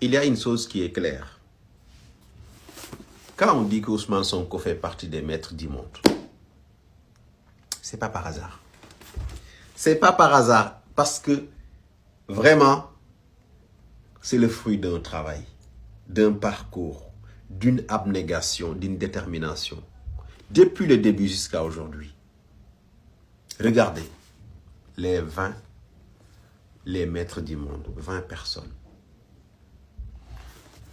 il y a une chose qui est claire. Quand on dit qu'Ousmane Sonko fait partie des maîtres du monde, c'est pas par hasard. C'est pas par hasard parce que vraiment, c'est le fruit d'un travail, d'un parcours, d'une abnégation, d'une détermination. Depuis le début jusqu'à aujourd'hui. Regardez, les maîtres du monde, 20 personnes.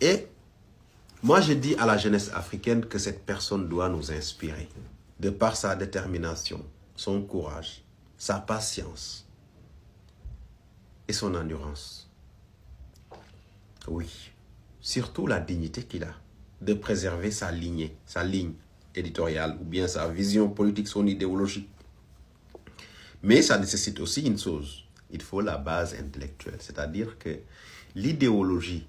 Et moi, je dis à la jeunesse africaine que cette personne doit nous inspirer, de par sa détermination, son courage, sa patience et son endurance. Oui, surtout la dignité qu'il a de préserver sa ligne éditoriale ou bien sa vision politique, son idéologie. Mais ça nécessite aussi une chose, il faut la base intellectuelle, c'est-à-dire que l'idéologie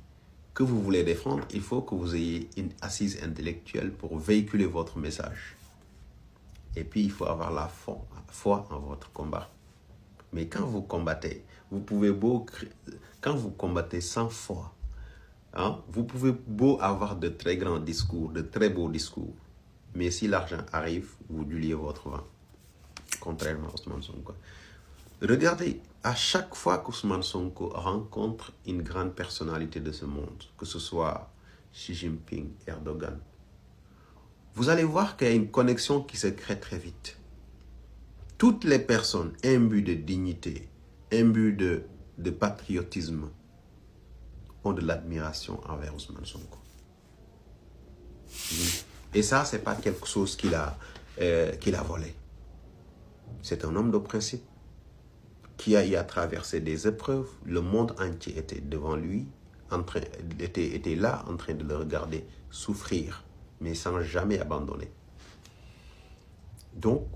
que vous voulez défendre, il faut que vous ayez une assise intellectuelle pour véhiculer votre message. Et puis, il faut avoir la foi en votre combat. Mais quand vous combattez, quand vous combattez sans foi, vous pouvez beau avoir de très grands discours, de très beaux discours, mais si l'argent arrive, vous duliez votre vent. Contrairement à Ousmane Sonko. Regardez, à chaque fois qu'Ousmane Sonko rencontre une grande personnalité de ce monde, que ce soit Xi Jinping, Erdogan, vous allez voir qu'il y a une connexion qui se crée très vite. Toutes les personnes imbues de dignité, imbues de patriotisme, ont de l'admiration envers Ousmane Sonko. Et ça, ce n'est pas quelque chose qu'il a volé. C'est un homme de principe qui a traversé des épreuves. Le monde entier était devant lui, était là en train de le regarder souffrir, mais sans jamais abandonner. Donc,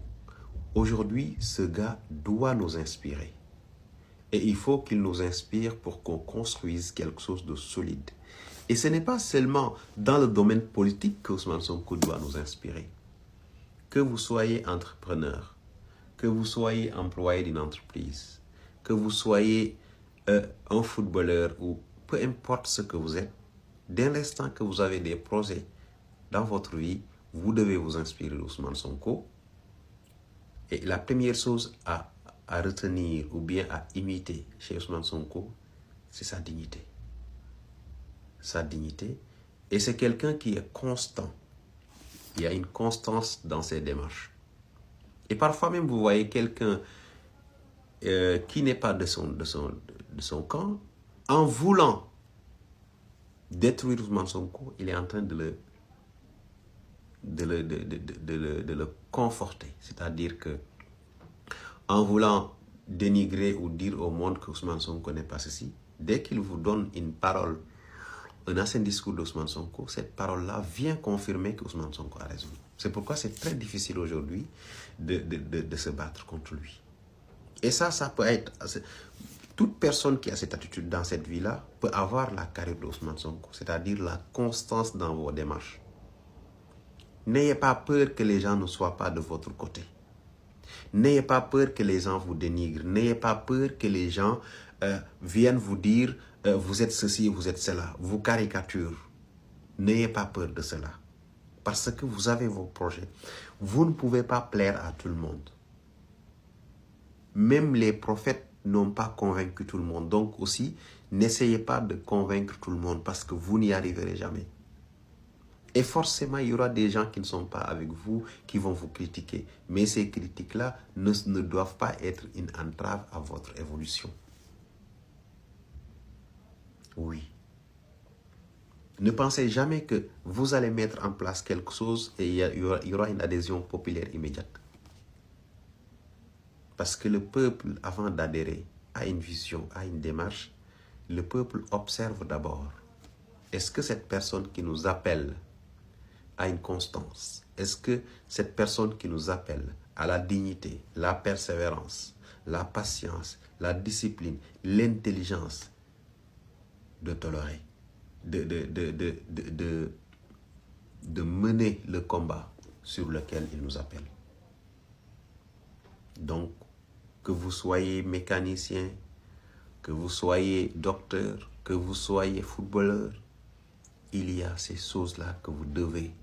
aujourd'hui, ce gars doit nous inspirer. Et il faut qu'il nous inspire pour qu'on construise quelque chose de solide. Et ce n'est pas seulement dans le domaine politique que Ousmane Sonko doit nous inspirer. Que vous soyez entrepreneur, que vous soyez employé d'une entreprise, que vous soyez un footballeur ou peu importe ce que vous êtes, dès l'instant que vous avez des projets dans votre vie, vous devez vous inspirer d'Ousmane Sonko. Et la première chose à retenir ou bien à imiter chez Ousmane Sonko, c'est sa dignité. Sa dignité. Et c'est quelqu'un qui est constant. Il y a une constance dans ses démarches. Et parfois même, vous voyez quelqu'un qui n'est pas de son camp, en voulant détruire Ousmane Sonko, il est en train de le conforter. C'est-à-dire que en voulant dénigrer ou dire au monde que Ousmane Sonko n'est pas ceci, dès qu'il vous donne une parole, un ancien discours d'Ousmane Sonko, cette parole-là vient confirmer que Ousmane Sonko a raison. C'est pourquoi c'est très difficile aujourd'hui de se battre contre lui. Et ça peut être... Toute personne qui a cette attitude dans cette vie-là peut avoir la carrière d'Ousmane Sonko, c'est-à-dire la constance dans vos démarches. N'ayez pas peur que les gens ne soient pas de votre côté. N'ayez pas peur que les gens vous dénigrent. N'ayez pas peur que les gens viennent vous dire vous êtes ceci, vous êtes cela, vous caricaturent. N'ayez pas peur de cela. Parce que vous avez vos projets. Vous ne pouvez pas plaire à tout le monde. Même les prophètes n'ont pas convaincu tout le monde. Donc aussi, n'essayez pas de convaincre tout le monde parce que vous n'y arriverez jamais. Et forcément, il y aura des gens qui ne sont pas avec vous, qui vont vous critiquer. Mais ces critiques-là ne doivent pas être une entrave à votre évolution. Oui. Ne pensez jamais que vous allez mettre en place quelque chose et il y aura une adhésion populaire immédiate. Parce que le peuple, avant d'adhérer à une vision, à une démarche, le peuple observe d'abord. Est-ce que cette personne qui nous appelle à une constance, est-ce que cette personne qui nous appelle à la dignité, la persévérance, la patience, la discipline, l'intelligence de tolérer, de mener le combat sur lequel il nous appelle. Donc, que vous soyez mécanicien, que vous soyez docteur, que vous soyez footballeur, il y a ces choses-là que vous devez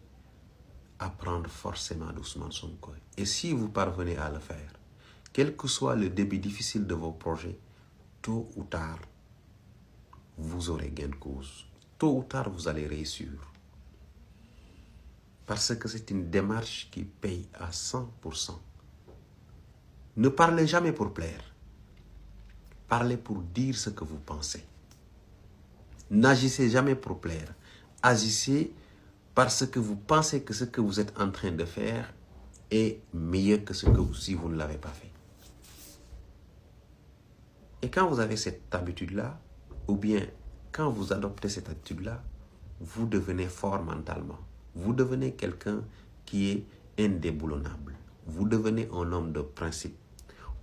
apprendre forcément d'Ousmane Sonko. Et si vous parvenez à le faire, quel que soit le début difficile de vos projets, tôt ou tard, vous aurez gain de cause. Tôt ou tard, vous allez réussir. Parce que c'est une démarche qui paye à 100%. Ne parlez jamais pour plaire. Parlez pour dire ce que vous pensez. N'agissez jamais pour plaire. Agissez parce que vous pensez que ce que vous êtes en train de faire est mieux que ce que si vous ne l'avez pas fait. Et quand vous avez cette habitude-là, ou bien quand vous adoptez cette attitude-là, vous devenez fort mentalement. Vous devenez quelqu'un qui est indéboulonnable. Vous devenez un homme de principe.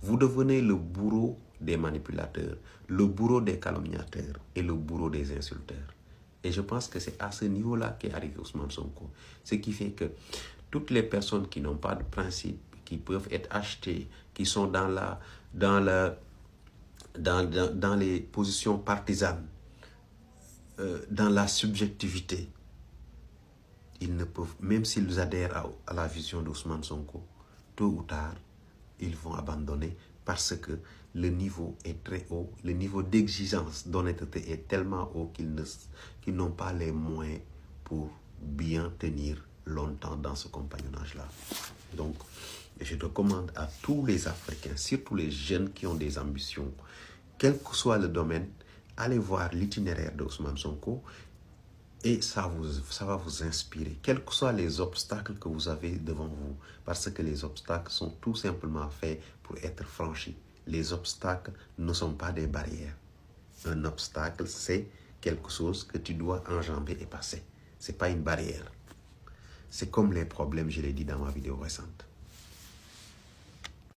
Vous devenez le bourreau des manipulateurs, le bourreau des calomniateurs et le bourreau des insulteurs. Et je pense que c'est à ce niveau-là qu'est arrivé Ousmane Sonko. Ce qui fait que toutes les personnes qui n'ont pas de principe, qui peuvent être achetées, qui sont dans les positions partisanes, dans la subjectivité, ils ne peuvent, même s'ils adhèrent à la vision d'Ousmane Sonko, tôt ou tard, ils vont abandonner parce que le niveau est très haut, le niveau d'exigence, d'honnêteté est tellement haut qu'ils n'ont pas les moyens pour bien tenir longtemps dans ce compagnonnage-là. Donc, je recommande à tous les Africains, surtout les jeunes qui ont des ambitions, quel que soit le domaine, allez voir l'itinéraire d'Ousmane Sonko et ça va vous inspirer, quels que soient les obstacles que vous avez devant vous, parce que les obstacles sont tout simplement faits pour être franchis. Les obstacles ne sont pas des barrières. Un obstacle, c'est quelque chose que tu dois enjamber et passer. Ce n'est pas une barrière. C'est comme les problèmes, je l'ai dit dans ma vidéo récente.